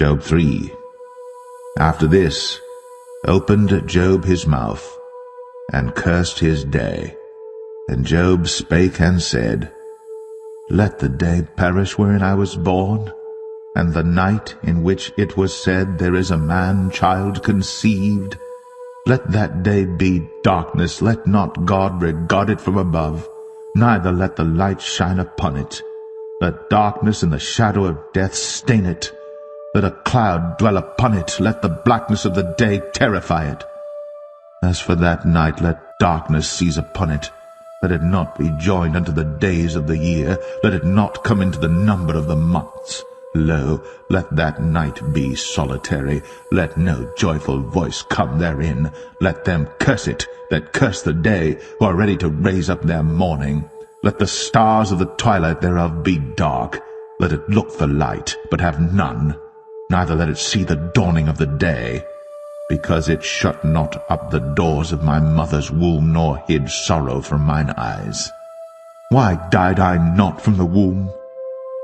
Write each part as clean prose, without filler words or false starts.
Job 3. After this opened Job his mouth, and cursed his day. And Job spake and said, Let the day perish wherein I was born, and the night in which it was said, There is a man-child conceived. Let that day be darkness, let not God regard it from above, neither let the light shine upon it. Let darkness and the shadow of death stain it. Let a cloud dwell upon it, let the blackness of the day terrify it. As for that night, let darkness seize upon it. Let it not be joined unto the days of the year, let it not come into the number of the months. Lo, let that night be solitary, let no joyful voice come therein. Let them curse it that curse the day, who are ready to raise up their mourning. Let the stars of the twilight thereof be dark. Let it look for light, but have none, neither let it see the dawning of the day. Because it shut not up the doors of my mother's womb, nor hid sorrow from mine eyes. Why died I not from the womb?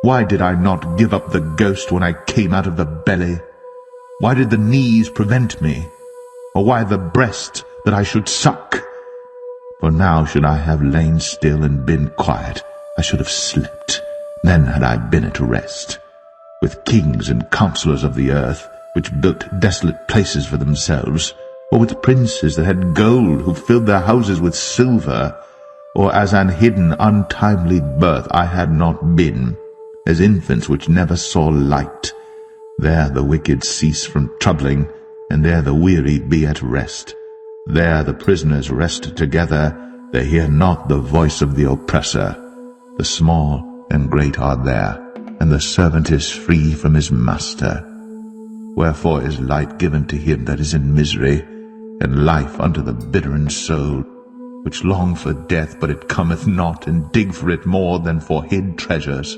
Why did I not give up the ghost when I came out of the belly? Why did the knees prevent me? Or why the breast that I should suck? For now should I have lain still and been quiet, I should have slept, then had I been at rest. With kings and counselors of the earth, which built desolate places for themselves, or with princes that had gold, who filled their houses with silver, or as an hidden untimely birth I had not been, as infants which never saw light. There the wicked cease from troubling, and there the weary be at rest. There the prisoners rest together, they hear not the voice of the oppressor. The small and great are there, and the servant is free from his master. Wherefore is light given to him that is in misery, and life unto the bitter in soul, which long for death, but it cometh not, and dig for it more than for hid treasures,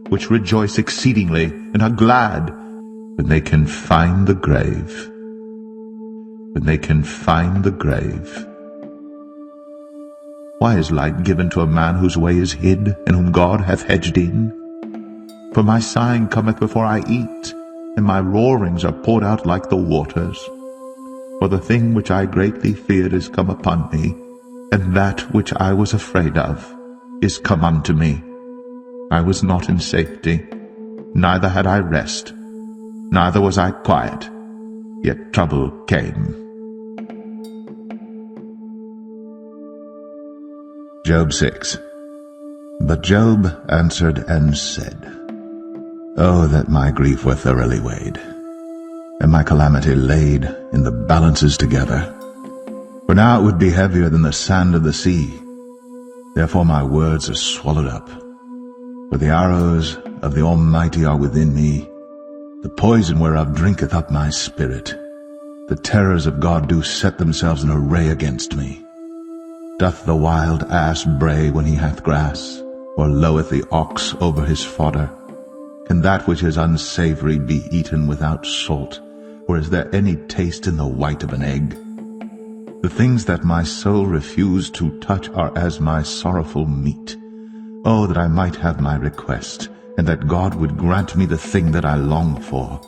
which rejoice exceedingly, and are glad, when they can find the grave. When they can find the grave. Why is light given to a man whose way is hid, and whom God hath hedged in? For my sighing cometh before I eat, and my roarings are poured out like the waters. For the thing which I greatly feared is come upon me, and that which I was afraid of is come unto me. I was not in safety, neither had I rest, neither was I quiet, yet trouble came. Job 6. But Job answered and said, Oh, that my grief were thoroughly weighed, and my calamity laid in the balances together. For now it would be heavier than the sand of the sea. Therefore my words are swallowed up. For the arrows of the Almighty are within me, the poison whereof drinketh up my spirit. The terrors of God do set themselves in array against me. Doth the wild ass bray when he hath grass, or loweth the ox over his fodder? Can that which is unsavory be eaten without salt, or is there any taste in the white of an egg? The things that my soul refused to touch are as my sorrowful meat. Oh, that I might have my request, and that God would grant me the thing that I long for.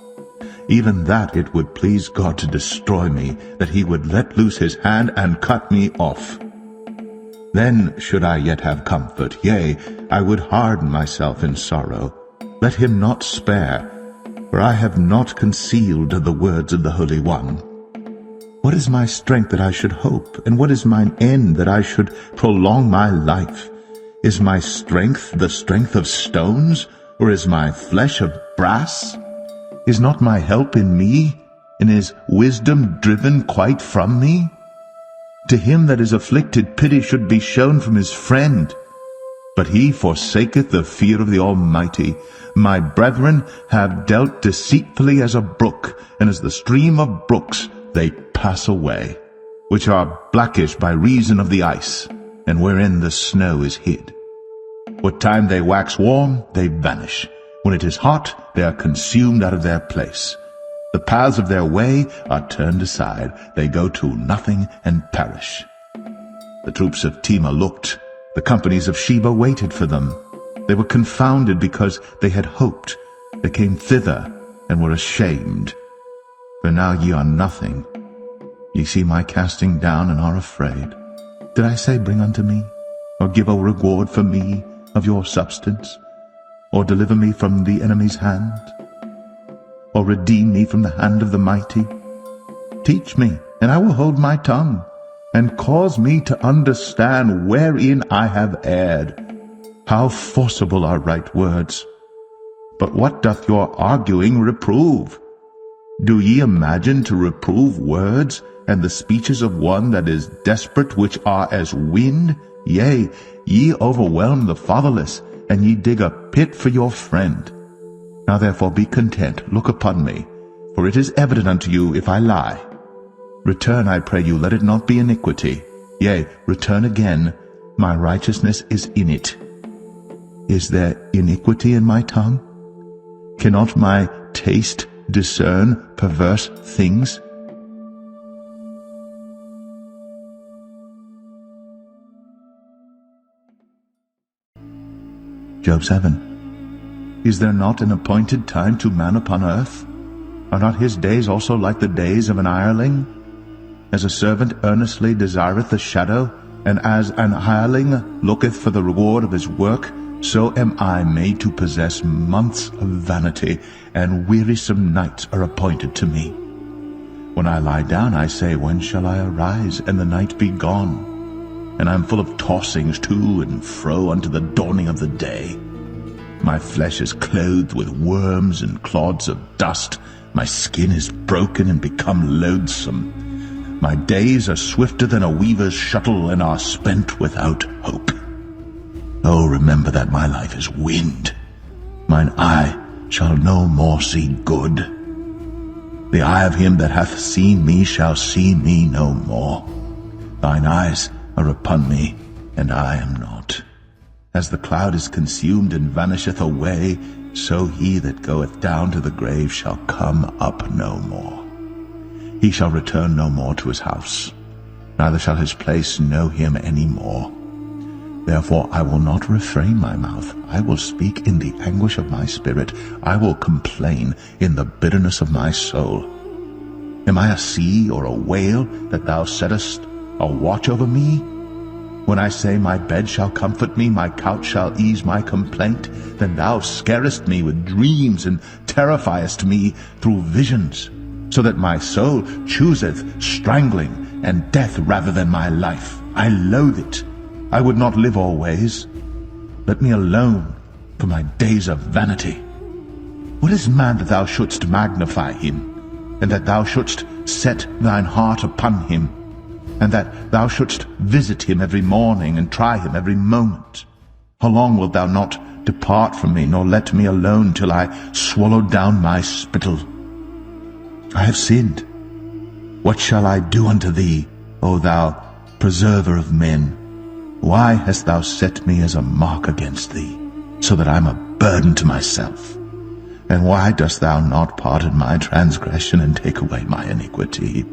Even that it would please God to destroy me, that he would let loose his hand and cut me off. Then should I yet have comfort, yea, I would harden myself in sorrow. Let him not spare, for I have not concealed the words of the Holy One. What is my strength that I should hope, and what is mine end that I should prolong my life? Is my strength the strength of stones, or is my flesh of brass? Is not my help in me, and is wisdom driven quite from me? To him that is afflicted pity should be shown from his friend. But he forsaketh the fear of the Almighty. My brethren have dealt deceitfully as a brook, and as the stream of brooks they pass away, which are blackish by reason of the ice, and wherein the snow is hid. What time they wax warm, they vanish. When it is hot, they are consumed out of their place. The paths of their way are turned aside. They go to nothing and perish. The troops of Tema looked. The companies of Sheba waited for them. They were confounded because they had hoped. They came thither, and were ashamed. For now ye are nothing. Ye see my casting down, and are afraid. Did I say, Bring unto me, or give a reward for me of your substance, or deliver me from the enemy's hand, or redeem me from the hand of the mighty? Teach me, and I will hold my tongue, and cause me to understand wherein I have erred. How forcible are right words! But what doth your arguing reprove? Do ye imagine to reprove words, and the speeches of one that is desperate, which are as wind? Yea, ye overwhelm the fatherless, and ye dig a pit for your friend. Now therefore be content, look upon me, for it is evident unto you if I lie. Return, I pray you, let it not be iniquity. Yea, return again, my righteousness is in it. Is there iniquity in my tongue? Cannot my taste discern perverse things? Job 7. Is there not an appointed time to man upon earth? Are not his days also like the days of an hireling? As a servant earnestly desireth the shadow, and as an hireling looketh for the reward of his work, so am I made to possess months of vanity, and wearisome nights are appointed to me. When I lie down, I say, When shall I arise, and the night be gone? And I am full of tossings to and fro unto the dawning of the day. My flesh is clothed with worms and clods of dust. My skin is broken and become loathsome. My days are swifter than a weaver's shuttle, and are spent without hope. Oh, remember that my life is wind. Mine eye shall no more see good. The eye of him that hath seen me shall see me no more. Thine eyes are upon me, and I am not. As the cloud is consumed and vanisheth away, so he that goeth down to the grave shall come up no more. He shall return no more to his house, neither shall his place know him any more. Therefore I will not refrain my mouth. I will speak in the anguish of my spirit. I will complain in the bitterness of my soul. Am I a sea or a whale that thou settest a watch over me? When I say, My bed shall comfort me, my couch shall ease my complaint, then thou scarest me with dreams, and terrifiest me through visions, so that my soul chooseth strangling and death rather than my life. I loathe it. I would not live always. Let me alone for my days of vanity. What is man that thou shouldst magnify him, and that thou shouldst set thine heart upon him, and that thou shouldst visit him every morning, and try him every moment? How long wilt thou not depart from me, nor let me alone till I swallow down my spittle? I have sinned. What shall I do unto thee, O thou preserver of men? Why hast thou set me as a mark against thee, so that I am a burden to myself? And why dost thou not pardon my transgression, and take away my iniquity?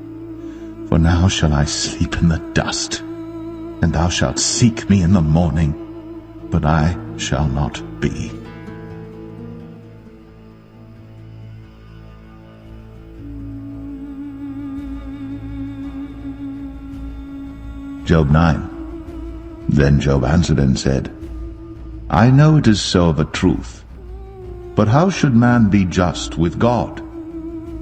For now shall I sleep in the dust, and thou shalt seek me in the morning, but I shall not be. Job 9. Then Job answered and said, I know it is so of a truth. But how should man be just with God?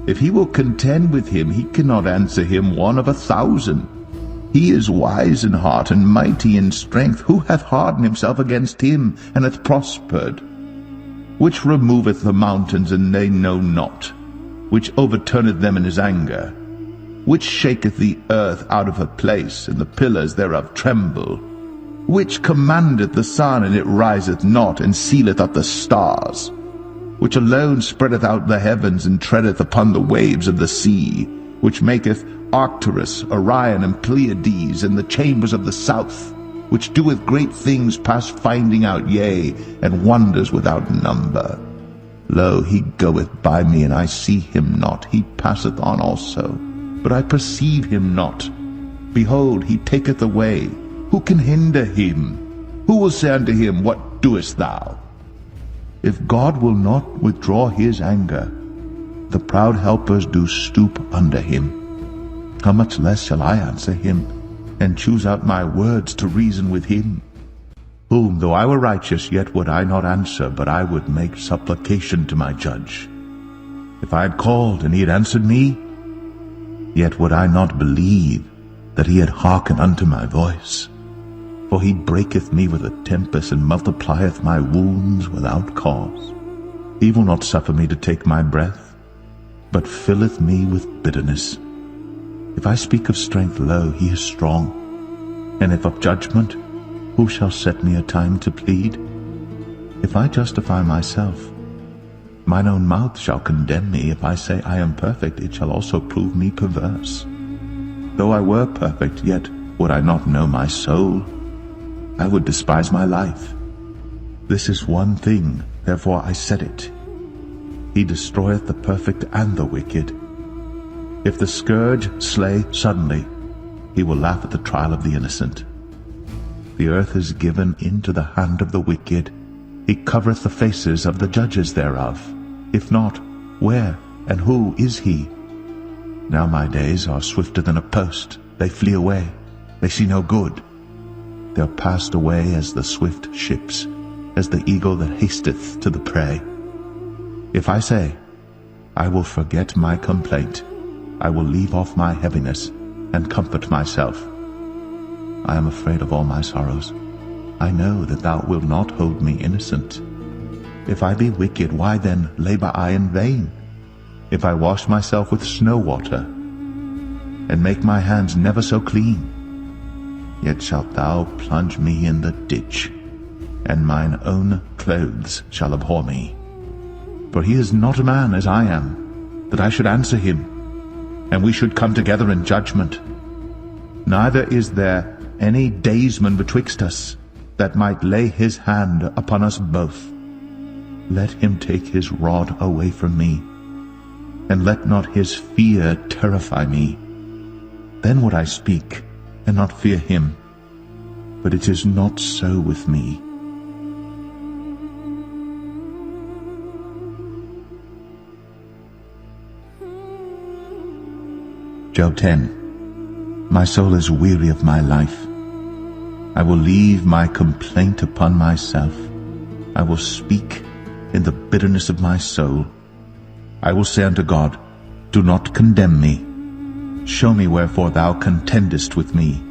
If he will contend with him, he cannot answer him 1 of 1,000. He is wise in heart and mighty in strength. Who hath hardened himself against him, and hath prospered? Which removeth the mountains, and they know not? Which overturneth them in his anger? Which shaketh the earth out of her place, and the pillars thereof tremble? Which commandeth the sun, and it riseth not, and sealeth up the stars? Which alone spreadeth out the heavens, and treadeth upon the waves of the sea? Which maketh Arcturus, Orion, and Pleiades, and the chambers of the south? Which doeth great things past finding out, yea, and wonders without number? Lo, he goeth by me, and I see him not. He passeth on also, but I perceive him not. Behold, he taketh away. Who can hinder him? Who will say unto him, What doest thou? If God will not withdraw his anger, the proud helpers do stoop under him. How much less shall I answer him, and choose out my words to reason with him? Whom, though I were righteous, yet would I not answer, but I would make supplication to my judge. If I had called, and he had answered me, yet would I not believe that he had hearkened unto my voice. For he breaketh me with a tempest, and multiplieth my wounds without cause. He will not suffer me to take my breath, but filleth me with bitterness. If I speak of strength, lo, he is strong. And if of judgment, who shall set me a time to plead? If I justify myself, mine own mouth shall condemn me. If I say I am perfect, it shall also prove me perverse. Though I were perfect, yet would I not know my soul. I would despise my life. This is one thing, therefore I said it. He destroyeth the perfect and the wicked. If the scourge slay suddenly, he will laugh at the trial of the innocent. The earth is given into the hand of the wicked. He covereth the faces of the judges thereof. If not, where and who is he? Now my days are swifter than a post. They flee away. They see no good. They are passed away as the swift ships, as the eagle that hasteth to the prey. If I say, I will forget my complaint, I will leave off my heaviness, and comfort myself. I am afraid of all my sorrows. I know that thou wilt not hold me innocent. If I be wicked, why then labor I in vain? If I wash myself with snow water, and make my hands never so clean, yet shalt thou plunge me in the ditch, and mine own clothes shall abhor me. For he is not a man as I am, that I should answer him, and we should come together in judgment. Neither is there any daysman betwixt us, that might lay his hand upon us both. Let him take his rod away from me, and let not his fear terrify me. Then would I speak, and not fear him. But it is not so with me. Job 10. My soul is weary of my life. I will leave my complaint upon myself. I will speak in the bitterness of my soul. I will say unto God, do not condemn me. Show me wherefore thou contendest with me.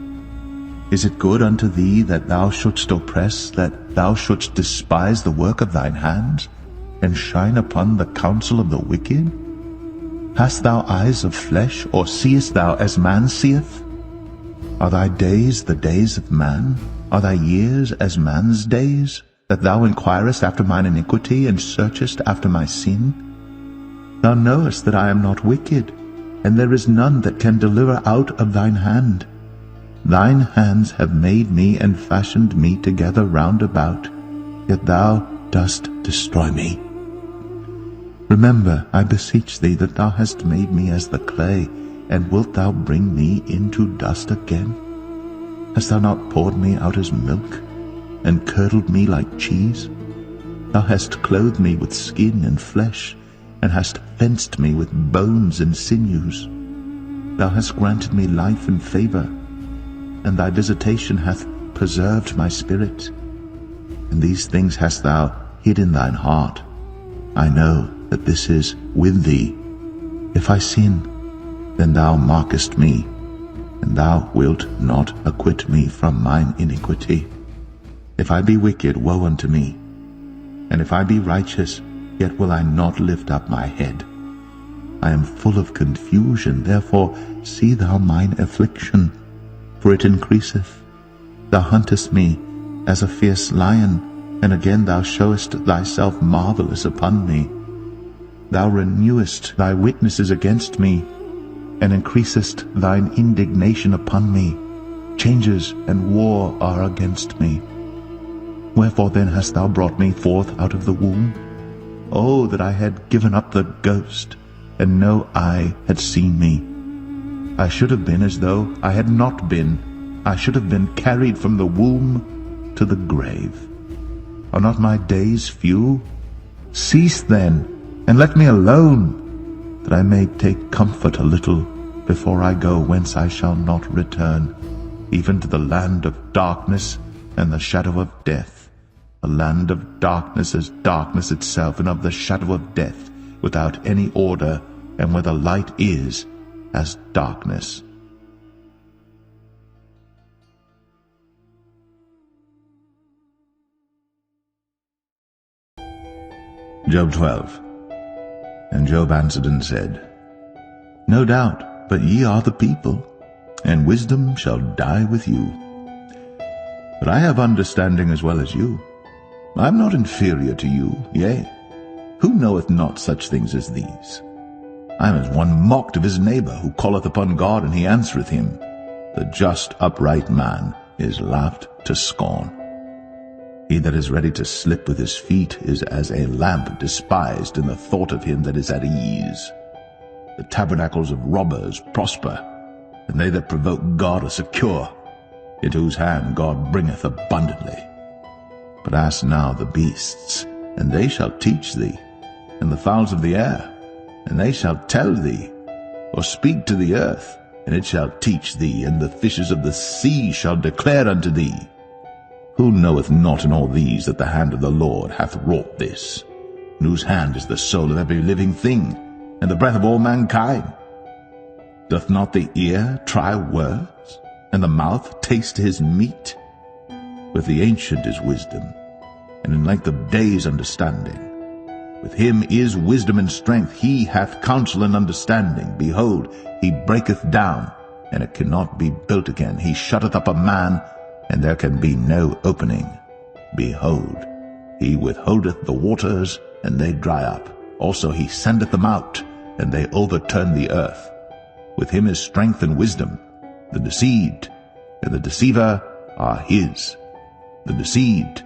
Is it good unto thee that thou shouldst oppress, that thou shouldst despise the work of thine hands, and shine upon the counsel of the wicked? Hast thou eyes of flesh, or seest thou as man seeth? Are thy days the days of man? Are thy years as man's days, that thou inquirest after mine iniquity, and searchest after my sin? Thou knowest that I am not wicked, and there is none that can deliver out of thine hand. Thine hands have made me and fashioned me together round about, yet thou dost destroy me. Remember, I beseech thee, that thou hast made me as the clay, and wilt thou bring me into dust again? Hast thou not poured me out as milk, and curdled me like cheese? Thou hast clothed me with skin and flesh, and hast fenced me with bones and sinews. Thou hast granted me life and favor, and thy visitation hath preserved my spirit. And these things hast thou hid in thine heart. I know that this is with thee. If I sin, then thou markest me, and thou wilt not acquit me from mine iniquity. If I be wicked, woe unto me, and if I be righteous, yet will I not lift up my head. I am full of confusion, therefore see thou mine affliction, for it increaseth. Thou huntest me as a fierce lion, and again thou showest thyself marvelous upon me. Thou renewest thy witnesses against me, and increasest thine indignation upon me. Changes and war are against me. Wherefore then hast thou brought me forth out of the womb? Oh, that I had given up the ghost, and no eye had seen me. I should have been as though I had not been. I should have been carried from the womb to the grave. Are not my days few? Cease then, and let me alone. that I may take comfort a little before I go whence I shall not return, even to the land of darkness and the shadow of death, a land of darkness as darkness itself, and of the shadow of death, without any order, and where the light is as darkness. Job 12. And Job answered and said, No doubt, but ye are the people, and wisdom shall die with you. But I have understanding as well as you. I am not inferior to you, yea, who knoweth not such things as these? I am as one mocked of his neighbor, who calleth upon God, and he answereth him. The just upright man is laughed to scorn. He that is ready to slip with his feet is as a lamp despised in the thought of him that is at ease. The tabernacles of robbers prosper, and they that provoke God are secure, into whose hand God bringeth abundantly. But ask now the beasts, and they shall teach thee, and the fowls of the air, and they shall tell thee, or speak to the earth, and it shall teach thee, and the fishes of the sea shall declare unto thee. Who knoweth not in all these that the hand of the Lord hath wrought this, in whose hand is the soul of every living thing, and the breath of all mankind? Doth not the ear try words, and the mouth taste his meat? With the ancient is wisdom, and in length of days understanding. With him is wisdom and strength. He hath counsel and understanding. Behold, he breaketh down, and it cannot be built again. He shutteth up a man, and there can be no opening. Behold, he withholdeth the waters, and they dry up. Also he sendeth them out, and they overturn the earth. With him is strength and wisdom. The deceived and the deceiver are his. The deceived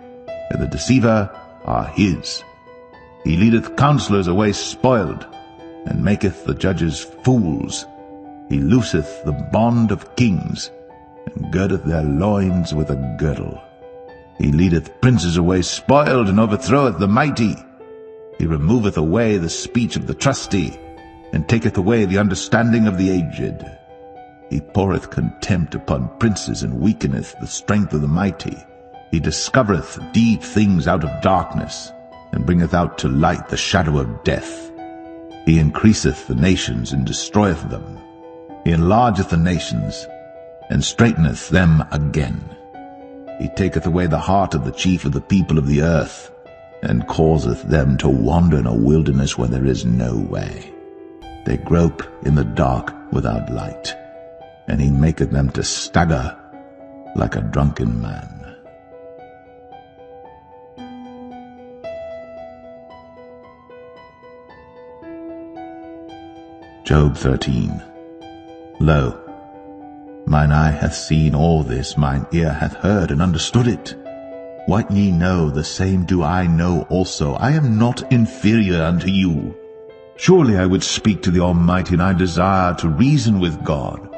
and the deceiver are his. He leadeth counselors away spoiled, and maketh the judges fools. He looseth the bond of kings, and girdeth their loins with a girdle. He leadeth princes away spoiled, and overthroweth the mighty. He removeth away the speech of the trusty, and taketh away the understanding of the aged. He poureth contempt upon princes, and weakeneth the strength of the mighty. He discovereth deep things out of darkness, and bringeth out to light the shadow of death. He increaseth the nations, and destroyeth them. He enlargeth the nations, and straighteneth them again. He taketh away the heart of the chief of the people of the earth, and causeth them to wander in a wilderness where there is no way. They grope in the dark without light, and he maketh them to stagger like a drunken man. Job 13. Lo, mine eye hath seen all this, mine ear hath heard and understood it. What ye know, the same do I know also. I am not inferior unto you. Surely I would speak to the Almighty, and I desire to reason with God.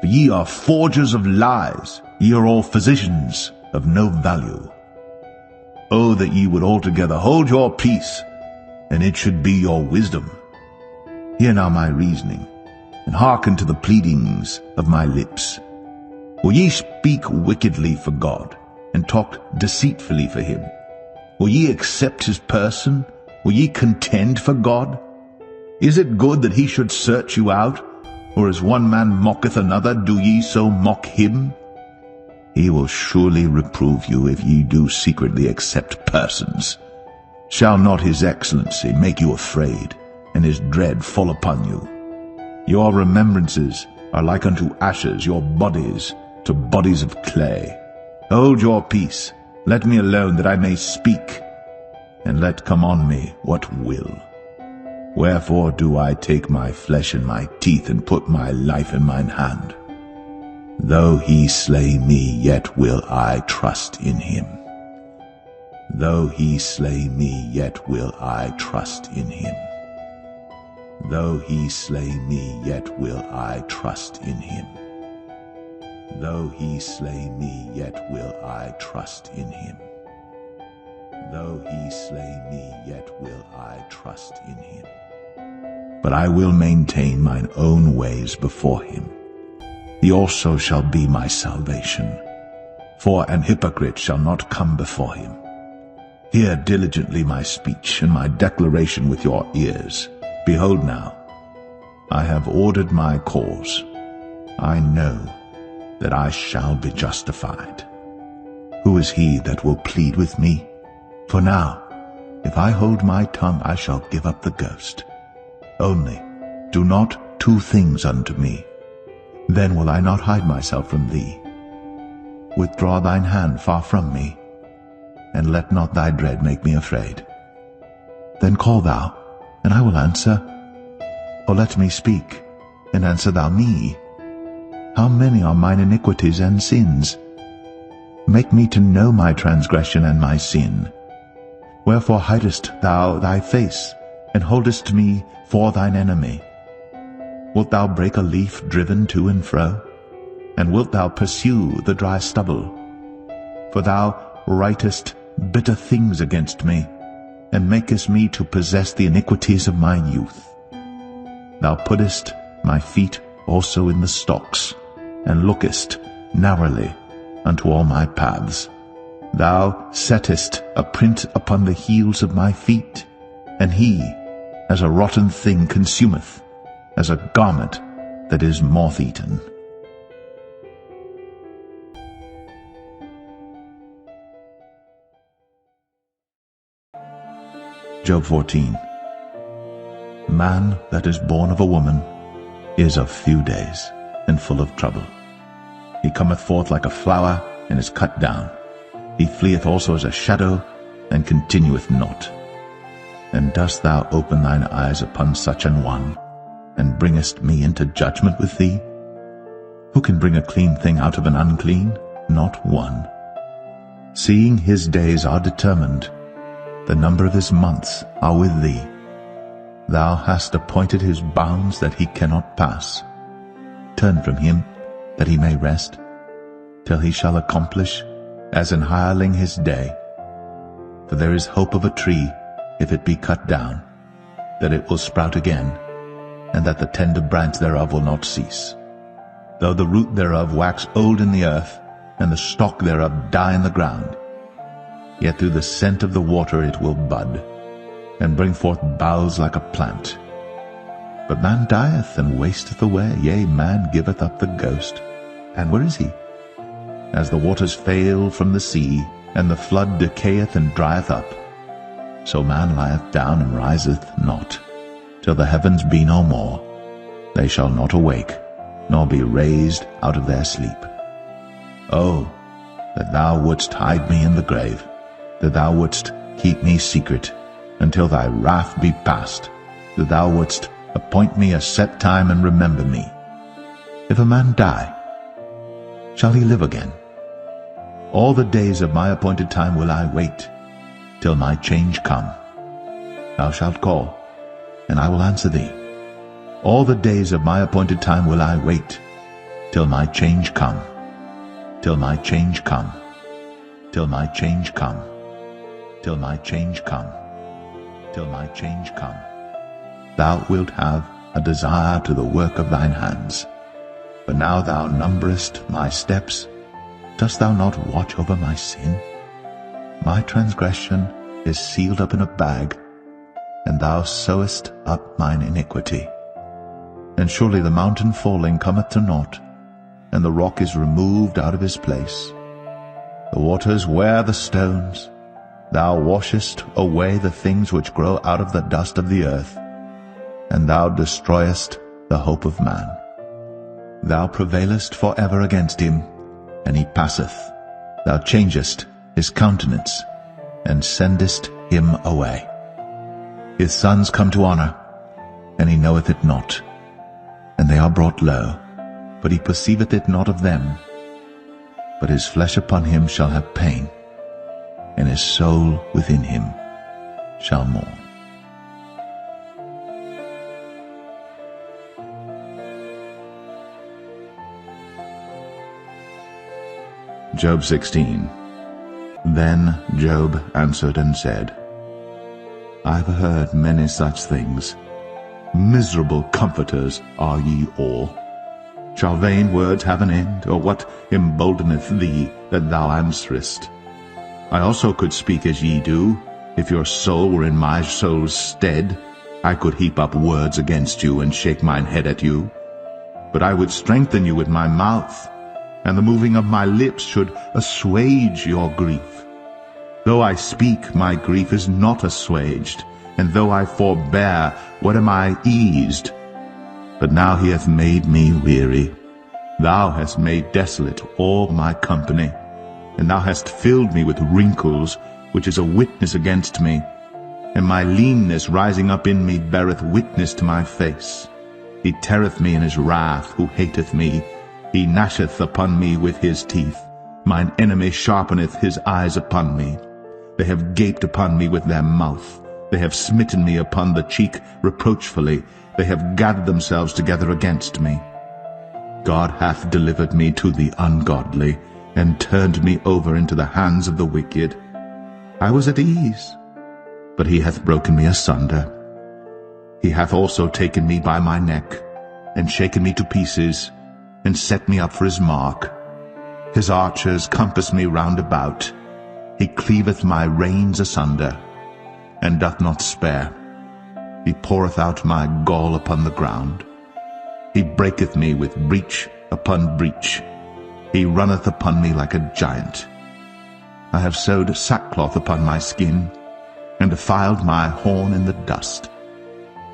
For ye are forgers of lies, ye are all physicians of no value. Oh, that ye would altogether hold your peace, and it should be your wisdom. Hear now my reasoning, and hearken to the pleadings of my lips. Will ye speak wickedly for God, and talk deceitfully for him? Will ye accept his person? Will ye contend for God? Is it good that he should search you out? Or as one man mocketh another, do ye so mock him? He will surely reprove you if ye do secretly accept persons. Shall not his excellency make you afraid, and his dread fall upon you? Your remembrances are like unto ashes, your bodies to bodies of clay. Hold your peace, let me alone, that I may speak, and let come on me what will. Wherefore do I take my flesh in my teeth, and put my life in mine hand? Though he slay me, yet will I trust in him. Though he slay me, yet will I trust in him. Though he slay me, yet will I trust in him. Though he slay me, yet will I trust in him. Though he slay me, yet will I trust in him. but I will maintain mine own ways before him. He also shall be my salvation. For an hypocrite shall not come before him. Hear diligently my speech and my declaration with your ears. Behold now, I have ordered my cause. I know that I shall be justified. Who is he that will plead with me? For now, if I hold my tongue, I shall give up the ghost. Only do not two things unto me. Then will I not hide myself from thee. Withdraw thine hand far from me, and let not thy dread make me afraid. Then call thou, and I will answer. Or let me speak, and answer thou me. How many are mine iniquities and sins? Make me to know my transgression and my sin. Wherefore hidest thou thy face, and holdest me for thine enemy? Wilt thou break a leaf driven to and fro? And wilt thou pursue the dry stubble? For thou writest bitter things against me, and makest me to possess the iniquities of my youth. Thou puttest my feet also in the stocks, and lookest narrowly unto all my paths. Thou settest a print upon the heels of my feet, and he, as a rotten thing, consumeth, as a garment that is moth-eaten. Job 14. Man that is born of a woman is of few days, and full of trouble. He cometh forth like a flower, and is cut down. He fleeth also as a shadow, and continueth not. And dost thou open thine eyes upon such an one, and bringest me into judgment with thee? Who can bring a clean thing out of an unclean? Not one. Seeing his days are determined, the number of his months are with thee. Thou hast appointed his bounds that he cannot pass. Turn from him, that he may rest, till he shall accomplish, as an hireling, his day. For there is hope of a tree, if it be cut down, that it will sprout again, and that the tender branch thereof will not cease. Though the root thereof wax old in the earth, and the stalk thereof die in the ground, yet through the scent of the water it will bud, and bring forth boughs like a plant. But man dieth and wasteth away, yea, man giveth up the ghost. And where is he? As the waters fail from the sea, and the flood decayeth and drieth up, so man lieth down and riseth not, till the heavens be no more. They shall not awake, nor be raised out of their sleep. Oh, that thou wouldst hide me in the grave, that thou wouldst keep me secret, until thy wrath be past, that thou wouldst appoint me a set time and remember me. If a man die, shall he live again? All the days of my appointed time will I wait, till my change come. Thou shalt call, and I will answer thee. All the days of my appointed time will I wait, till my change come, till my change come, till my change come, till my change come, till my change come. Thou wilt have a desire to the work of thine hands. But now thou numberest my steps. Dost thou not watch over my sin? My transgression is sealed up in a bag, and thou sewest up mine iniquity. And surely the mountain falling cometh to naught, and the rock is removed out of his place. The waters wear the stones. Thou washest away the things which grow out of the dust of the earth, and thou destroyest the hope of man. Thou prevailest for ever against him, and he passeth. Thou changest his countenance, and sendest him away. His sons come to honor, and he knoweth it not. And they are brought low, but he perceiveth it not of them. But his flesh upon him shall have pain, and his soul within him shall mourn. Job 16. Then Job answered and said, I have heard many such things, Miserable comforters are ye all. Shall vain words have an end, or what emboldeneth thee that thou answerest? I also could speak as ye do. If your soul were in my soul's stead, I could heap up words against you and shake mine head at you. But I would strengthen you with my mouth, and the moving of my lips should assuage your grief. Though I speak, my grief is not assuaged, and though I forbear, what am I eased? But now he hath made me weary. Thou hast made desolate all my company, and thou hast filled me with wrinkles, which is a witness against me, and my leanness rising up in me beareth witness to my face. He teareth me in his wrath, who hateth me. He gnasheth upon me with his teeth. Mine enemy sharpeneth his eyes upon me. They have gaped upon me with their mouth. They have smitten me upon the cheek reproachfully. They have gathered themselves together against me. God hath delivered me to the ungodly, and turned me over into the hands of the wicked. I was at ease, but he hath broken me asunder. He hath also taken me by my neck, and shaken me to pieces, and set me up for his mark. His archers compass me round about. He cleaveth my reins asunder, and doth not spare. He poureth out my gall upon the ground. He breaketh me with breach upon breach. He runneth upon me like a giant. I have sewed sackcloth upon my skin, and defiled my horn in the dust.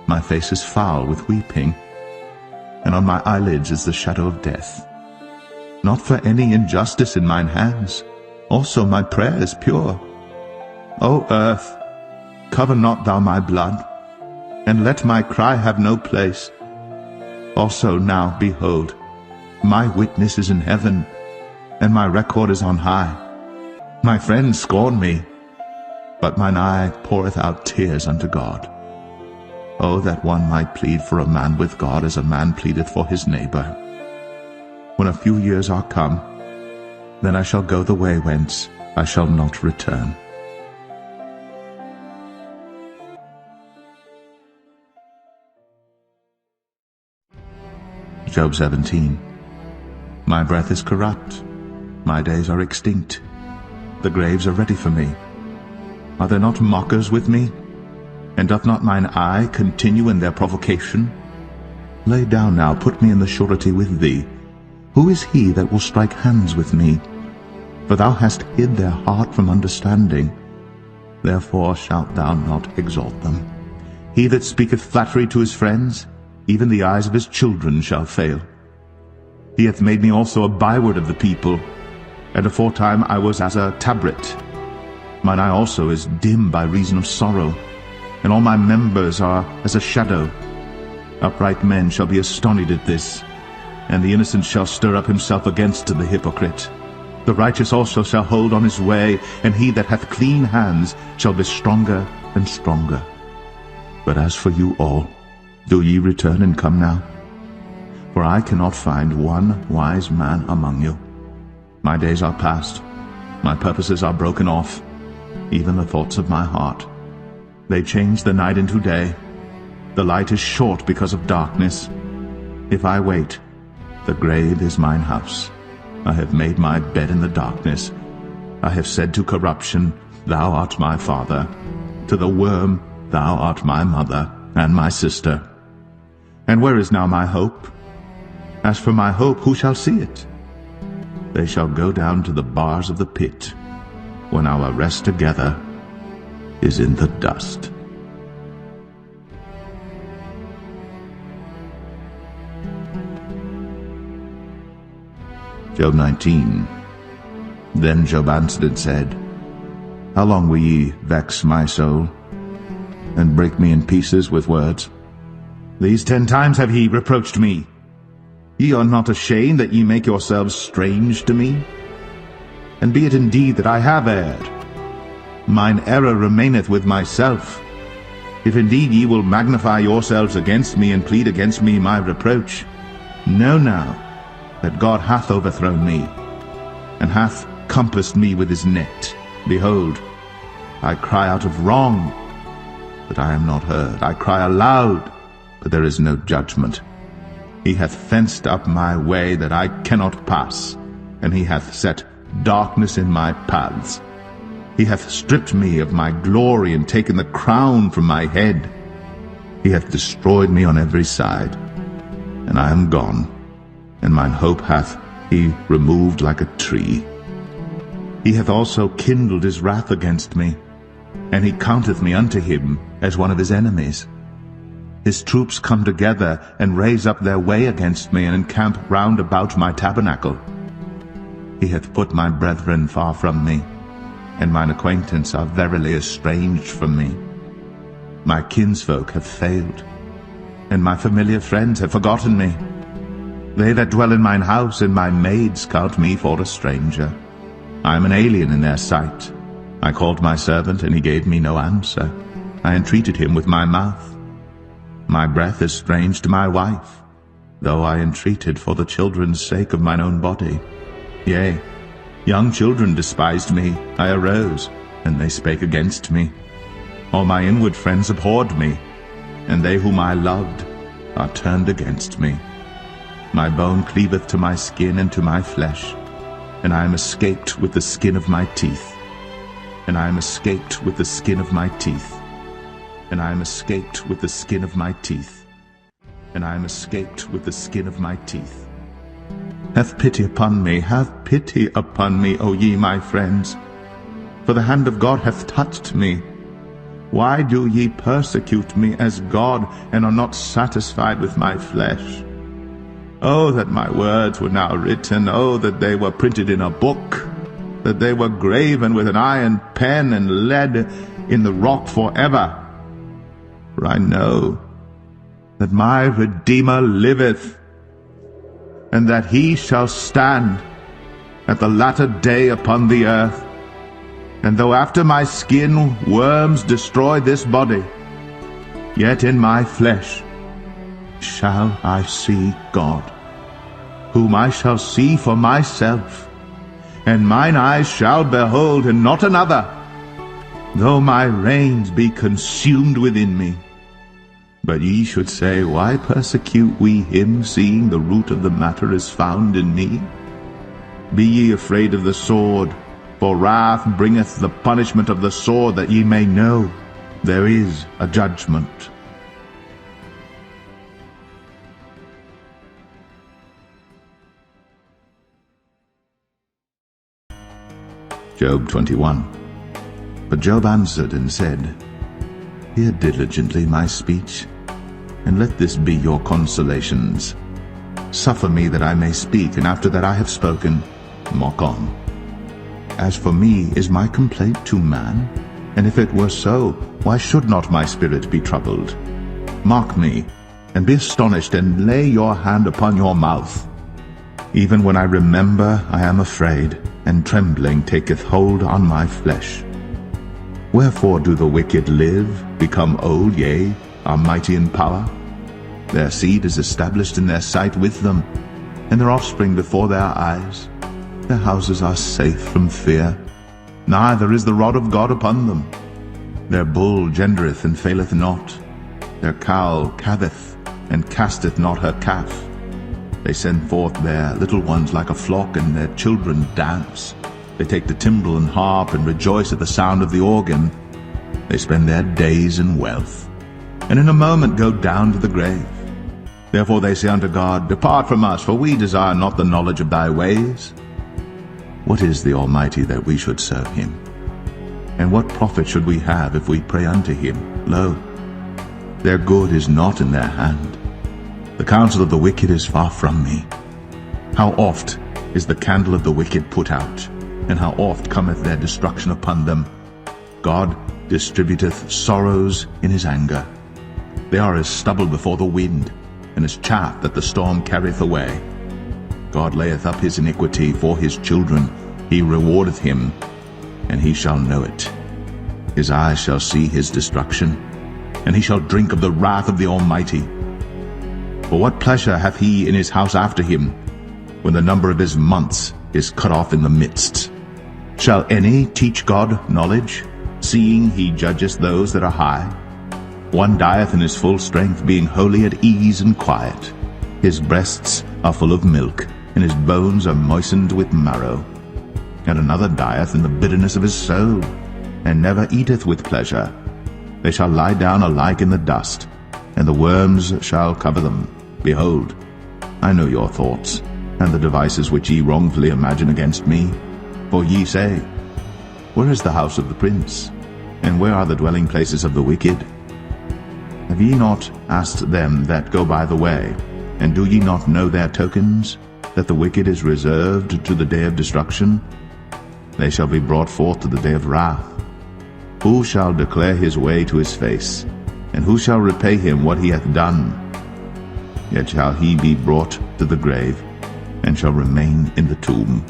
My face is foul with weeping, and on my eyelids is the shadow of death. Not for any injustice in mine hands, also my prayer is pure. O earth, cover not thou my blood, and let my cry have no place. Also now, behold, my witness is in heaven, and my record is on high. My friends scorn me, but mine eye poureth out tears unto God. Oh, that one might plead for a man with God as a man pleadeth for his neighbor. When a few years are come, then I shall go the way whence I shall not return. Job 17. My breath is corrupt, my days are extinct, the graves are ready for me. Are there not mockers with me? And doth not mine eye continue in their provocation? Lay down now, put me in the surety with thee. Who is he that will strike hands with me? For thou hast hid their heart from understanding. Therefore shalt thou not exalt them. He that speaketh flattery to his friends, even the eyes of his children shall fail. He hath made me also a byword of the people, and aforetime I was as a tabret. Mine eye also is dim by reason of sorrow, and all my members are as a shadow. Upright men shall be astonished at this, and the innocent shall stir up himself against the hypocrite. The righteous also shall hold on his way, and he that hath clean hands shall be stronger and stronger. But as for you all, do ye return and come now? For I cannot find one wise man among you. My days are past, my purposes are broken off, even the thoughts of my heart. They change the night into day. The light is short because of darkness. If I wait, the grave is mine house. I have made my bed in the darkness. I have said to corruption, Thou art my father. To the worm, Thou art my mother and my sister. And where is now my hope? As for my hope, who shall see it? They shall go down to the bars of the pit, when our rest together is in the dust. Job 19. Then Job answered and said, How long will ye vex my soul, and break me in pieces with words? These 10 times have ye reproached me. Ye are not ashamed that ye make yourselves strange to me? And be it indeed that I have erred, mine error remaineth with myself. If indeed ye will magnify yourselves against me, and plead against me my reproach, know now that God hath overthrown me, and hath compassed me with his net. Behold, I cry out of wrong, but I am not heard. I cry aloud, but there is no judgment. He hath fenced up my way that I cannot pass, and he hath set darkness in my paths. He hath stripped me of my glory and taken the crown from my head. He hath destroyed me on every side, and I am gone, and mine hope hath he removed like a tree. He hath also kindled his wrath against me, and he counteth me unto him as one of his enemies. His troops come together and raise up their way against me, and encamp round about my tabernacle. He hath put my brethren far from me, and mine acquaintance are verily estranged from me. My kinsfolk have failed, and my familiar friends have forgotten me. They that dwell in mine house and my maids count me for a stranger. I am an alien in their sight. I called my servant, and he gave me no answer. I entreated him with my mouth. My breath is strange to my wife, though I entreated for the children's sake of mine own body. Yea, young children despised me. I arose, and they spake against me. All my inward friends abhorred me, and they whom I loved are turned against me. My bone cleaveth to my skin and to my flesh, and I am escaped with the skin of my teeth. And I am escaped with the skin of my teeth. And I am escaped with the skin of my teeth. And I am escaped with the skin of my teeth. Have pity upon me, have pity upon me, O ye my friends, for the hand of God hath touched me. Why do ye persecute me as God, and are not satisfied with my flesh? Oh, that my words were now written, oh, that they were printed in a book, that they were graven with an iron pen and lead in the rock forever. For I know that my Redeemer liveth, and that he shall stand at the latter day upon the earth. And though after my skin worms destroy this body, yet in my flesh shall I see God, whom I shall see for myself, and mine eyes shall behold, and not another, though my reins be consumed within me. But ye should say, Why persecute we him, seeing the root of the matter is found in me? Be ye afraid of the sword, for wrath bringeth the punishment of the sword, that ye may know there is a judgment. Job 21. But Job answered and said, Hear diligently my speech, and let this be your consolations. Suffer me that I may speak, and after that I have spoken, mock on. As for me, is my complaint to man? And if it were so, why should not my spirit be troubled? Mark me, and be astonished, and lay your hand upon your mouth. Even when I remember, I am afraid, and trembling taketh hold on my flesh. Wherefore do the wicked live, become old, yea, are mighty in power? Their seed is established in their sight with them, and their offspring before their eyes. Their houses are safe from fear, neither is the rod of God upon them. Their bull gendereth and faileth not. Their cow calveth, and casteth not her calf. They send forth their little ones like a flock, and their children dance. They take the timbrel and harp, and rejoice at the sound of the organ. They spend their days in wealth, and in a moment go down to the grave. Therefore they say unto God, Depart from us, for we desire not the knowledge of thy ways. What is the Almighty that we should serve him? And what profit should we have if we pray unto him? Lo, their good is not in their hand. The counsel of the wicked is far from me. How oft is the candle of the wicked put out, and how oft cometh their destruction upon them? God distributeth sorrows in his anger. They are as stubble before the wind, and as chaff that the storm carrieth away. God layeth up his iniquity for his children. He rewardeth him, and he shall know it. His eyes shall see his destruction, and he shall drink of the wrath of the Almighty. For what pleasure hath he in his house after him, when the number of his months is cut off in the midst? Shall any teach God knowledge, seeing he judgeth those that are high? One dieth in his full strength, being wholly at ease and quiet. His breasts are full of milk, and his bones are moistened with marrow. And another dieth in the bitterness of his soul, and never eateth with pleasure. They shall lie down alike in the dust, and the worms shall cover them. Behold, I know your thoughts, and the devices which ye wrongfully imagine against me. For ye say, Where is the house of the prince? And where are the dwelling places of the wicked? Have ye not asked them that go by the way, and do ye not know their tokens, that the wicked is reserved to the day of destruction? They shall be brought forth to the day of wrath. Who shall declare his way to his face? And who shall repay him what he hath done? Yet shall he be brought to the grave, and shall remain in the tomb.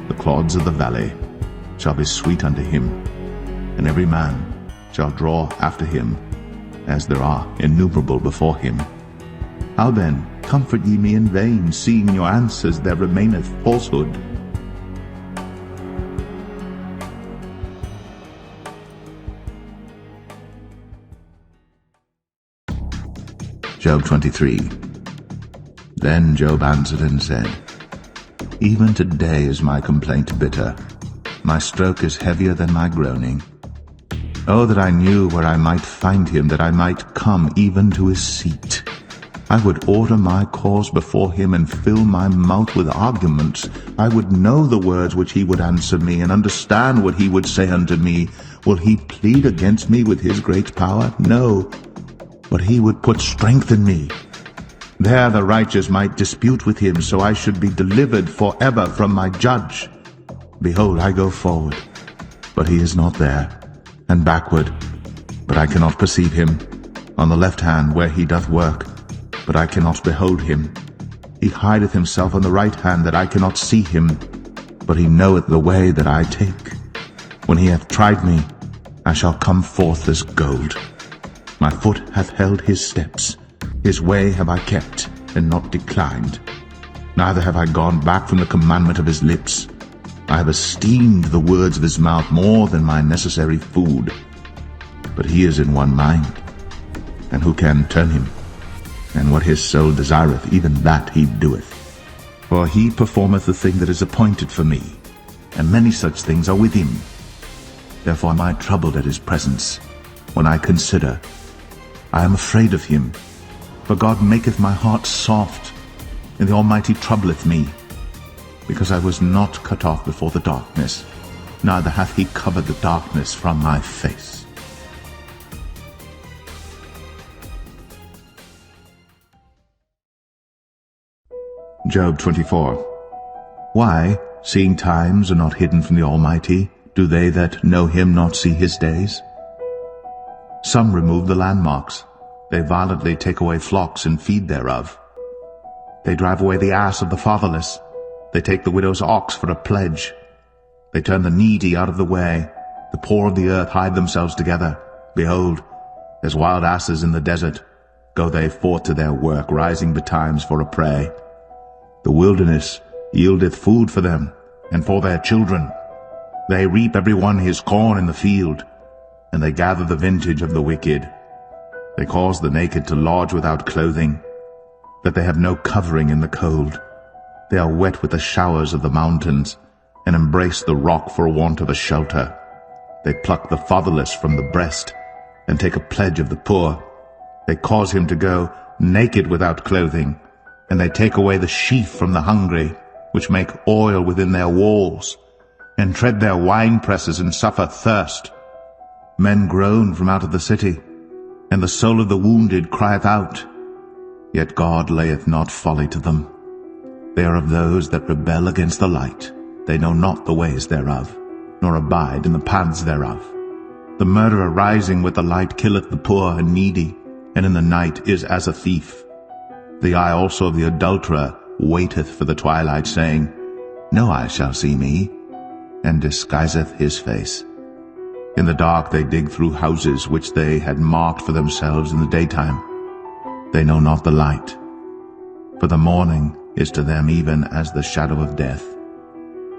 The clods of the valley shall be sweet unto him, and every man shall draw after him, as there are innumerable before him. How then comfort ye me in vain, seeing in your answers there remaineth falsehood? Job 23. Then Job answered and said, Even today is my complaint bitter. My stroke is heavier than my groaning. Oh, that I knew where I might find him, that I might come even to his seat. I would order my cause before him, and fill my mouth with arguments. I would know the words which he would answer me, and understand what he would say unto me. Will he plead against me with his great power? No, but he would put strength in me. There the righteous might dispute with him, so I should be delivered forever from my judge. Behold, I go forward, but he is not there, and backward, but I cannot perceive him. On the left hand where he doth work, but I cannot behold him. He hideth himself on the right hand, that I cannot see him, but he knoweth the way that I take. When he hath tried me, I shall come forth as gold. My foot hath held his steps. His way have I kept, and not declined. Neither have I gone back from the commandment of his lips. I have esteemed the words of his mouth more than my necessary food. But he is in one mind, and who can turn him? And what his soul desireth, even that he doeth. For he performeth the thing that is appointed for me, and many such things are with him. Therefore am I troubled at his presence. When I consider, I am afraid of him. For God maketh my heart soft, and the Almighty troubleth me. Because I was not cut off before the darkness, neither hath he covered the darkness from my face. Job 24. Why, seeing times are not hidden from the Almighty, do they that know him not see his days? Some remove the landmarks. They violently take away flocks and feed thereof. They drive away the ass of the fatherless. They take the widow's ox for a pledge. They turn the needy out of the way. The poor of the earth hide themselves together. Behold, as wild asses in the desert, go they forth to their work, rising betimes for a prey. The wilderness yieldeth food for them, and for their children. They reap every one his corn in the field, and they gather the vintage of the wicked. They cause the naked to lodge without clothing, that they have no covering in the cold. They are wet with the showers of the mountains, and embrace the rock for want of a shelter. They pluck the fatherless from the breast, and take a pledge of the poor. They cause him to go naked without clothing, and they take away the sheaf from the hungry, which make oil within their walls, and tread their wine presses, and suffer thirst. Men groan from out of the city, and the soul of the wounded crieth out. Yet God layeth not folly to them. They are of those that rebel against the light. They know not the ways thereof, nor abide in the paths thereof. The murderer rising with the light killeth the poor and needy, and in the night is as a thief. The eye also of the adulterer waiteth for the twilight, saying, No eye shall see me, and disguiseth his face. In the dark they dig through houses which they had marked for themselves in the daytime. They know not the light, for the morning is to them even as the shadow of death.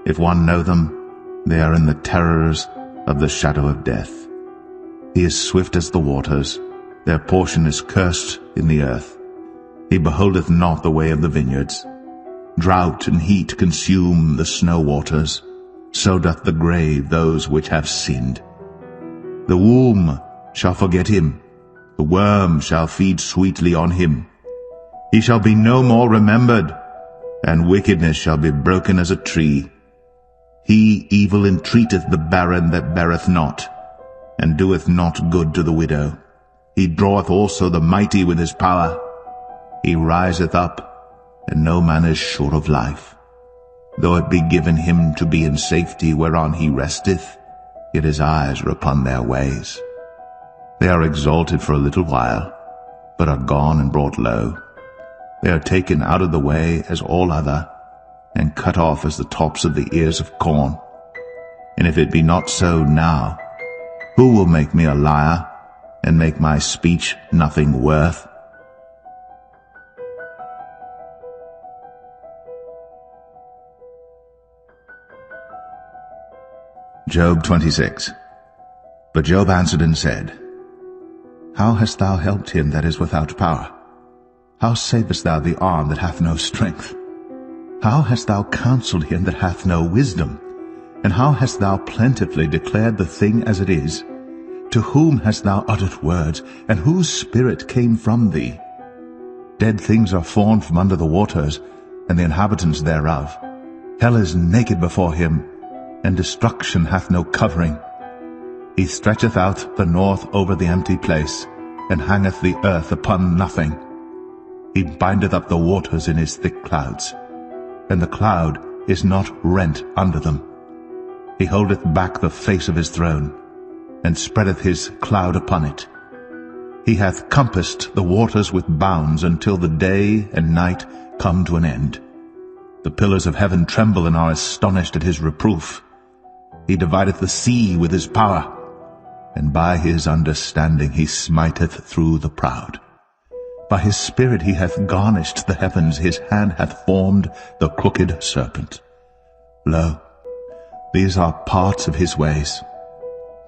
If one know them, they are in the terrors of the shadow of death. He is swift as the waters, Their portion is cursed in the earth. He beholdeth not the way of the vineyards. Drought and heat consume the snow waters. So doth the grave those which have sinned. The womb shall forget him. The worm shall feed sweetly on him. He shall be no more remembered, and wickedness shall be broken as a tree. He evil entreateth the barren that beareth not, and doeth not good to the widow. He draweth also the mighty with his power. He riseth up, and no man is sure of life. Though it be given him to be in safety whereon he resteth, yet his eyes are upon their ways. They are exalted for a little while, but are gone and brought low. They are taken out of the way as all other, and cut off as the tops of the ears of corn. And if it be not so now, who will make me a liar, and make my speech nothing worth? Job 26. But Job answered and said, How hast thou helped him that is without power? How savest thou the arm that hath no strength? How hast thou counselled him that hath no wisdom? And how hast thou plentifully declared the thing as it is? To whom hast thou uttered words, and whose spirit came from thee? Dead things are formed from under the waters, and the inhabitants thereof. Hell is naked before him, and destruction hath no covering. He stretcheth out the north over the empty place, and hangeth the earth upon nothing. He bindeth up the waters in his thick clouds, and the cloud is not rent under them. He holdeth back the face of his throne, and spreadeth his cloud upon it. He hath compassed the waters with bounds until the day and night come to an end. The pillars of heaven tremble and are astonished at his reproof. He divideth the sea with his power, and by his understanding he smiteth through the proud. By his spirit he hath garnished the heavens, his hand hath formed the crooked serpent. Lo, these are parts of his ways,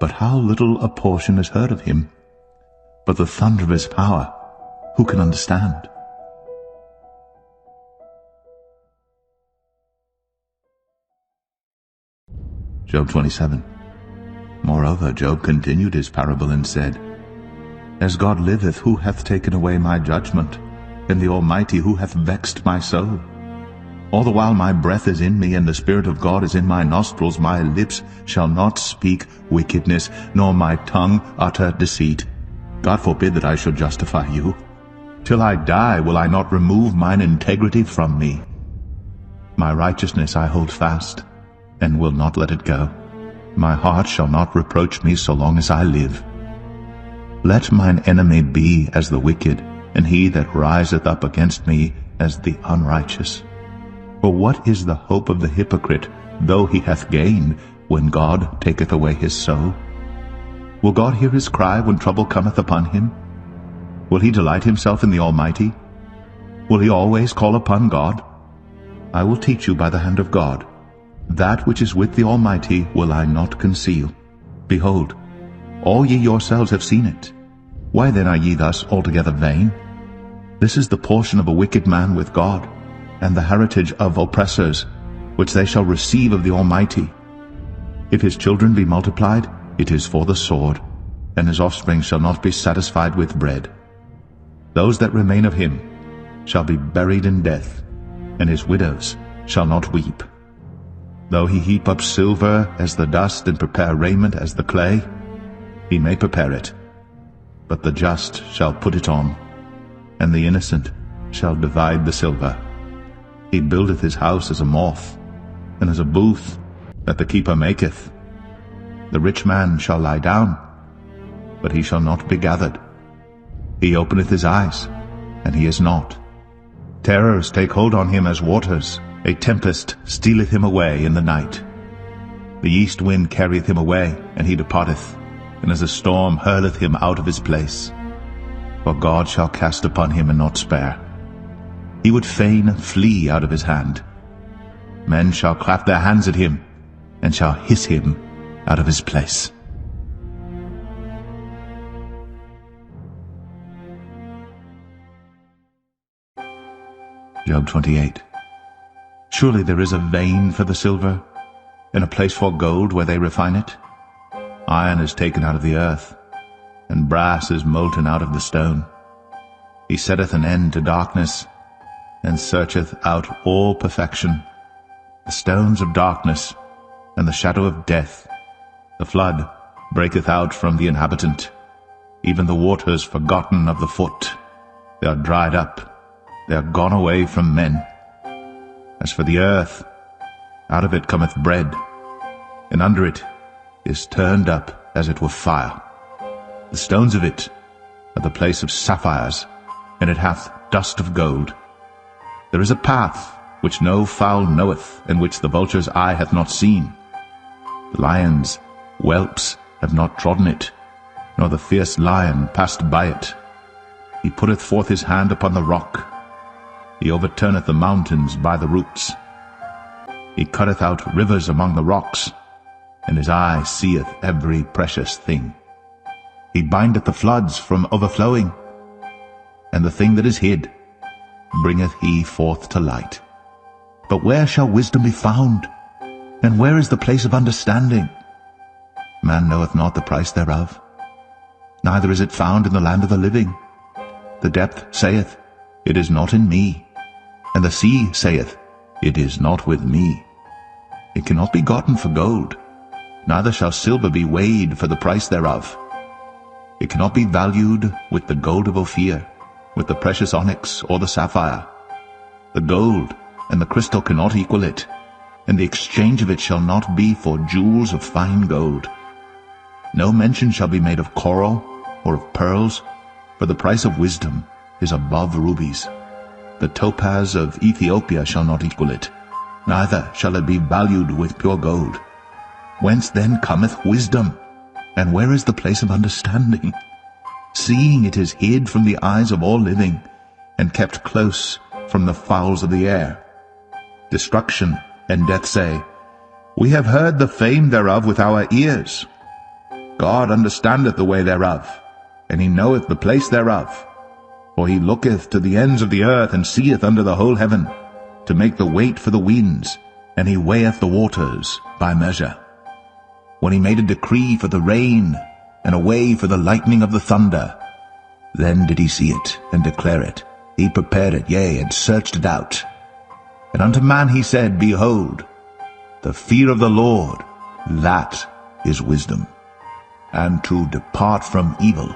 but how little a portion is heard of him. But the thunder of his power, who can understand? Job 27. Moreover, Job continued his parable and said, As God liveth, who hath taken away my judgment, and the Almighty, who hath vexed my soul? All the while my breath is in me, and the Spirit of God is in my nostrils, my lips shall not speak wickedness, nor my tongue utter deceit. God forbid that I should justify you. Till I die will I not remove mine integrity from me. My righteousness I hold fast, and will not let it go. My heart shall not reproach me so long as I live. Let mine enemy be as the wicked, and he that riseth up against me as the unrighteous. For what is the hope of the hypocrite, though he hath gained, when God taketh away his soul? Will God hear his cry when trouble cometh upon him? Will he delight himself in the Almighty? Will he always call upon God? I will teach you by the hand of God. That which is with the Almighty will I not conceal. Behold, all ye yourselves have seen it. Why then are ye thus altogether vain? This is the portion of a wicked man with God, and the heritage of oppressors, which they shall receive of the Almighty. If his children be multiplied, it is for the sword, and his offspring shall not be satisfied with bread. Those that remain of him shall be buried in death, and his widows shall not weep. Though he heap up silver as the dust, and prepare raiment as the clay, he may prepare it, but the just shall put it on, and the innocent shall divide the silver. He buildeth his house as a moth, and as a booth that the keeper maketh. The rich man shall lie down, but he shall not be gathered. He openeth his eyes, and he is not. Terrors take hold on him as waters. A tempest stealeth him away in the night. The east wind carrieth him away, and he departeth, and as a storm hurleth him out of his place. For God shall cast upon him and not spare. He would fain flee out of his hand. Men shall clap their hands at him, and shall hiss him out of his place. Job 28. Surely there is a vein for the silver, and a place for gold where they refine it. Iron is taken out of the earth, and brass is molten out of the stone. He setteth an end to darkness, and searcheth out all perfection. The stones of darkness, and the shadow of death. The flood breaketh out from the inhabitant, even the waters forgotten of the foot. They are dried up, they are gone away from men. As for the earth, out of it cometh bread, and under it is turned up as it were fire. The stones of it are the place of sapphires, and it hath dust of gold. There is a path which no fowl knoweth, and which the vulture's eye hath not seen. The lion's whelps have not trodden it, nor the fierce lion passed by it. He putteth forth his hand upon the rock. He overturneth the mountains by the roots. He cutteth out rivers among the rocks, and his eye seeth every precious thing. He bindeth the floods from overflowing, and the thing that is hid bringeth he forth to light. But where shall wisdom be found? And where is the place of understanding? Man knoweth not the price thereof, neither is it found in the land of the living. The depth saith, It is not in me, and the sea saith, It is not with me. It cannot be gotten for gold, neither shall silver be weighed for the price thereof. It cannot be valued with the gold of Ophir, with the precious onyx or the sapphire. The gold and the crystal cannot equal it, and the exchange of it shall not be for jewels of fine gold. No mention shall be made of coral or of pearls, for the price of wisdom is above rubies. The topaz of Ethiopia shall not equal it, neither shall it be valued with pure gold. Whence then cometh wisdom? And where is the place of understanding? Seeing it is hid from the eyes of all living, and kept close from the fowls of the air. Destruction and death say, We have heard the fame thereof with our ears. God understandeth the way thereof, and he knoweth the place thereof. For he looketh to the ends of the earth, and seeth under the whole heaven, to make the weight for the winds, and he weigheth the waters by measure. When he made a decree for the rain, and a way for the lightning of the thunder, then did he see it, and declare it. He prepared it, yea, and searched it out. And unto man he said, Behold, the fear of the Lord, that is wisdom, and to depart from evil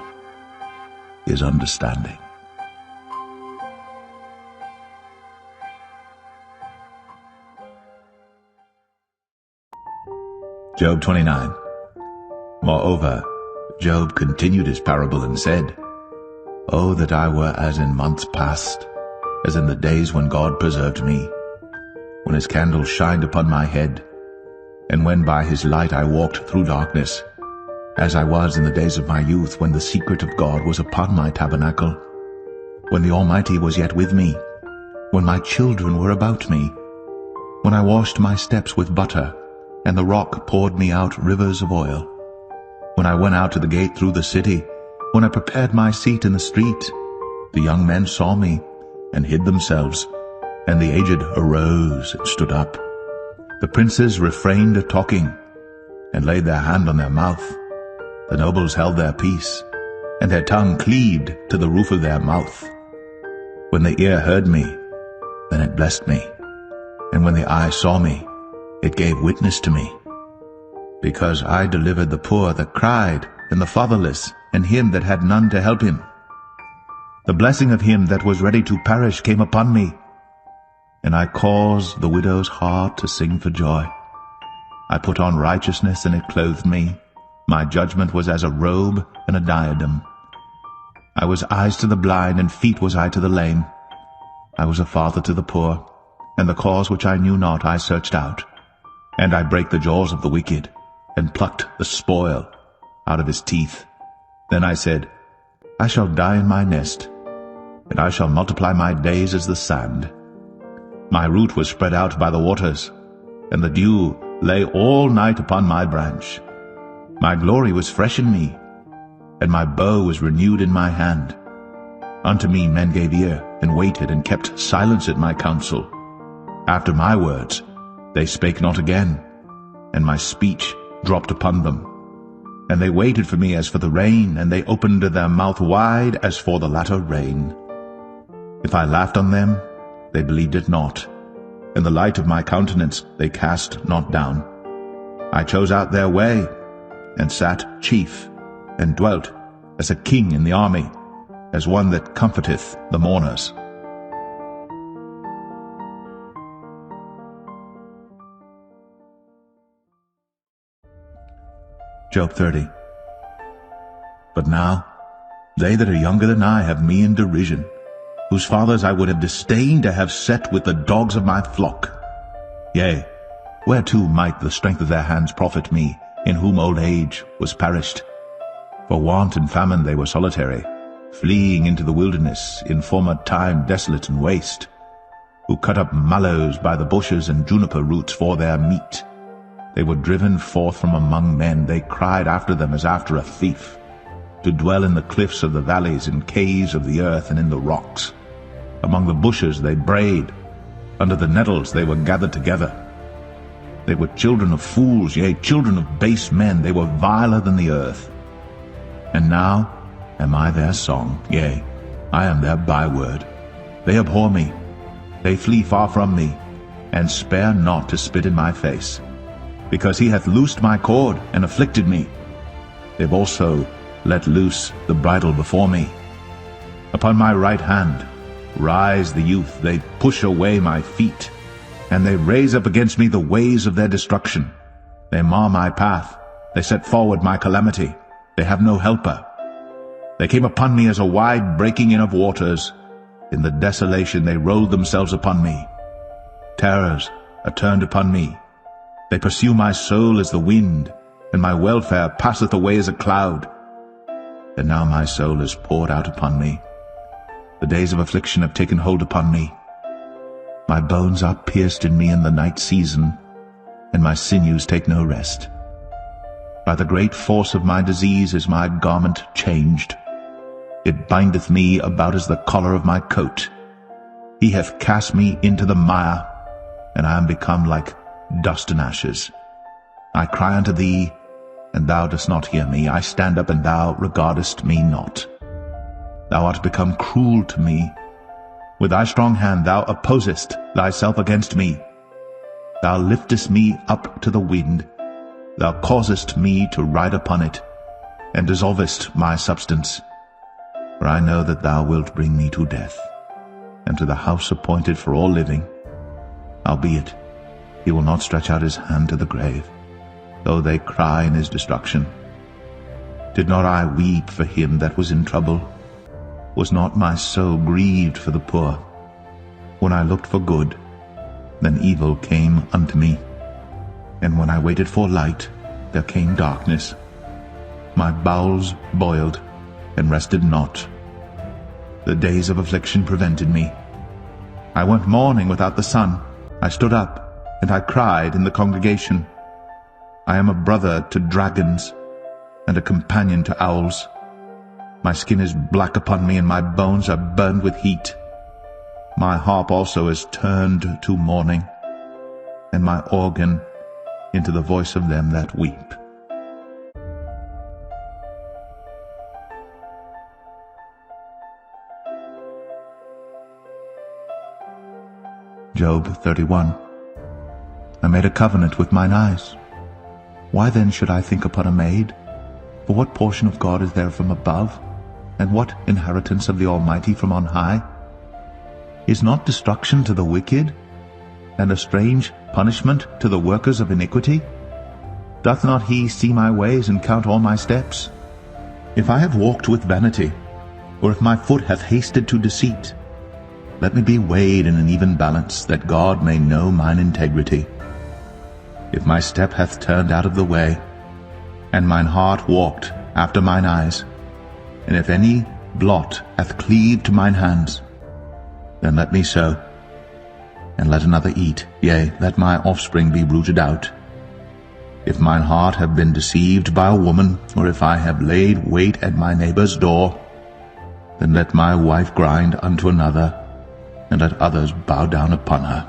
is understanding. Job 29. Moreover, Job continued his parable and said, O that I were as in months past, as in the days when God preserved me, when his candle shined upon my head, and when by his light I walked through darkness, as I was in the days of my youth, when the secret of God was upon my tabernacle, when the Almighty was yet with me, when my children were about me, when I washed my steps with butter, and the rock poured me out rivers of oil, when I went out to the gate through the city, when I prepared my seat in the street. The young men saw me, and hid themselves, and the aged arose and stood up. The princes refrained talking, and laid their hand on their mouth. The nobles held their peace, and their tongue cleaved to the roof of their mouth. When the ear heard me, then it blessed me, and when the eye saw me, it gave witness to me. Because I delivered the poor that cried, and the fatherless, and him that had none to help him. The blessing of him that was ready to perish came upon me, and I caused the widow's heart to sing for joy. I put on righteousness, and it clothed me. My judgment was as a robe and a diadem. I was eyes to the blind, and feet was I to the lame. I was a father to the poor, and the cause which I knew not I searched out. And I brake the jaws of the wicked, and plucked the spoil out of his teeth. Then I said, I shall die in my nest, and I shall multiply my days as the sand. My root was spread out by the waters, and the dew lay all night upon my branch. My glory was fresh in me, and my bow was renewed in my hand. Unto me men gave ear, and waited, and kept silence at my counsel. After my words they spake not again, and my speech dropped upon them. And they waited for me as for the rain, and they opened their mouth wide as for the latter rain. If I laughed on them, they believed it not, and the light of my countenance they cast not down. I chose out their way, and sat chief, and dwelt as a king in the army, as one that comforteth the mourners. Job 30. But now they that are younger than I have me in derision, whose fathers I would have disdained to have set with the dogs of my flock. Yea, whereto might the strength of their hands profit me, in whom old age was perished? For want and famine they were solitary, fleeing into the wilderness, in former time desolate and waste, who cut up mallows by the bushes and juniper roots for their meat. They were driven forth from among men, they cried after them as after a thief, to dwell in the cliffs of the valleys, in caves of the earth, and in the rocks. Among the bushes they brayed, under the nettles they were gathered together. They were children of fools, yea, children of base men, they were viler than the earth. And now am I their song, yea, I am their byword. They abhor me, they flee far from me, and spare not to spit in my face. Because he hath loosed my cord, and afflicted me. They've also let loose the bridle before me. Upon my right hand rise the youth, they push away my feet, and they raise up against me the ways of their destruction. They mar my path, they set forward my calamity, they have no helper. They came upon me as a wide breaking in of waters, in the desolation they rolled themselves upon me. Terrors are turned upon me, they pursue my soul as the wind, and my welfare passeth away as a cloud. And now my soul is poured out upon me, the days of affliction have taken hold upon me. My bones are pierced in me in the night season, and my sinews take no rest. By the great force of my disease is my garment changed. It bindeth me about as the collar of my coat. He hath cast me into the mire, and I am become like dust and ashes. I cry unto thee, and thou dost not hear me. I stand up, and thou regardest me not. Thou art become cruel to me. With thy strong hand thou opposest thyself against me. Thou liftest me up to the wind. Thou causest me to ride upon it, and dissolvest my substance. For I know that thou wilt bring me to death, and to the house appointed for all living. Howbeit, he will not stretch out his hand to the grave, though they cry in his destruction. Did not I weep for him that was in trouble? Was not my soul grieved for the poor? When I looked for good, then evil came unto me. And when I waited for light, there came darkness. My bowels boiled, and rested not. The days of affliction prevented me. I went mourning without the sun. I stood up, and I cried in the congregation. I am a brother to dragons, and a companion to owls. My skin is black upon me, and my bones are burned with heat. My harp also is turned to mourning, and my organ into the voice of them that weep. Job 31. I made a covenant with mine eyes. Why then should I think upon a maid? For what portion of God is there from above? And what inheritance of the Almighty from on high? Is not destruction to the wicked, and a strange punishment to the workers of iniquity? Doth not he see my ways, and count all my steps? If I have walked with vanity, or if my foot hath hasted to deceit, let me be weighed in an even balance, that God may know mine integrity. If my step hath turned out of the way, and mine heart walked after mine eyes, and if any blot hath cleaved to mine hands, then let me sow, and let another eat, yea, let my offspring be rooted out. If mine heart have been deceived by a woman, or if I have laid wait at my neighbor's door, then let my wife grind unto another, and let others bow down upon her.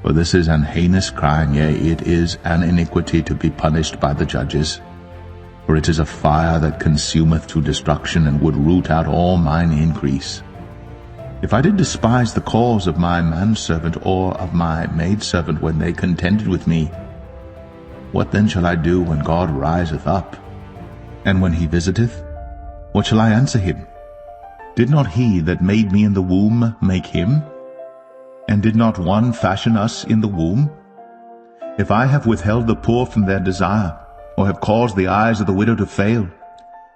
For this is an heinous crime, yea, it is an iniquity to be punished by the judges. For it is a fire that consumeth to destruction, and would root out all mine increase. If I did despise the cause of my manservant or of my maidservant when they contended with me, what then shall I do when God riseth up? And when he visiteth, what shall I answer him? Did not he that made me in the womb make him? And did not one fashion us in the womb? If I have withheld the poor from their desire, or have caused the eyes of the widow to fail,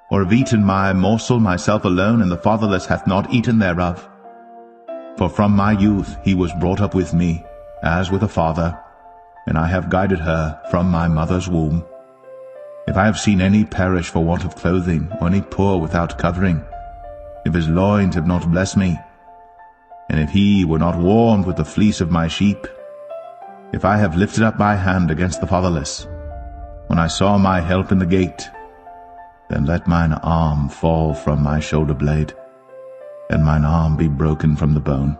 or have eaten my morsel myself alone, and the fatherless hath not eaten thereof. For from my youth he was brought up with me, as with a father, and I have guided her from my mother's womb. If I have seen any perish for want of clothing, or any poor without covering, if his loins have not blessed me, and if he were not warmed with the fleece of my sheep, if I have lifted up my hand against the fatherless, when I saw my help in the gate, then let mine arm fall from my shoulder blade, and mine arm be broken from the bone.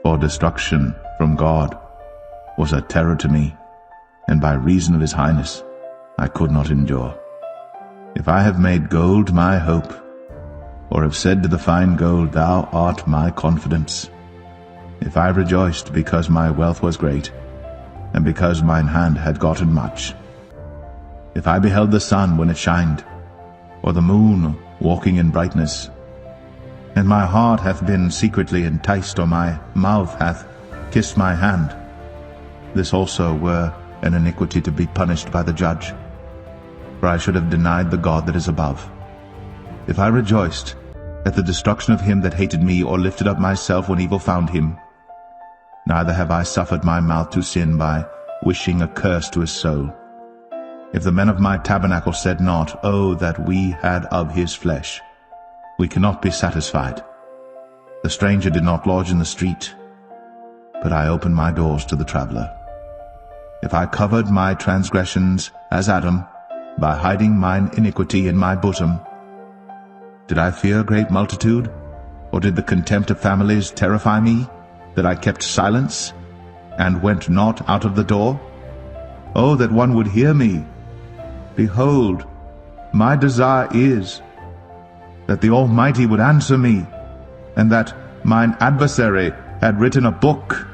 For destruction from God was a terror to me, and by reason of his highness I could not endure. If I have made gold my hope, or have said to the fine gold, Thou art my confidence, if I rejoiced because my wealth was great, and because mine hand had gotten much, if I beheld the sun when it shined, or the moon walking in brightness, and my heart hath been secretly enticed, or my mouth hath kissed my hand, this also were an iniquity to be punished by the judge, for I should have denied the God that is above. If I rejoiced at the destruction of him that hated me, or lifted up myself when evil found him, neither have I suffered my mouth to sin by wishing a curse to his soul. If the men of my tabernacle said not, Oh, that we had of his flesh, we cannot be satisfied. The stranger did not lodge in the street, but I opened my doors to the traveler. If I covered my transgressions as Adam, by hiding mine iniquity in my bosom, did I fear great multitude, or did the contempt of families terrify me, that I kept silence, and went not out of the door? Oh, that one would hear me! Behold, my desire is that the Almighty would answer me, and that mine adversary had written a book.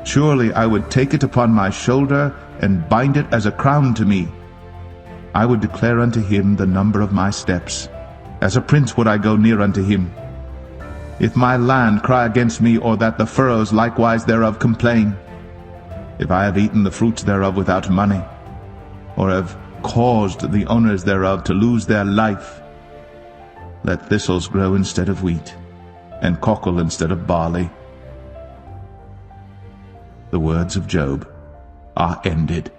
Surely I would take it upon my shoulder, and bind it as a crown to me. I would declare unto him the number of my steps. As a prince would I go near unto him. If my land cry against me, or that the furrows likewise thereof complain, if I have eaten the fruits thereof without money, or have caused the owners thereof to lose their life, let thistles grow instead of wheat, and cockle instead of barley. The words of Job are ended.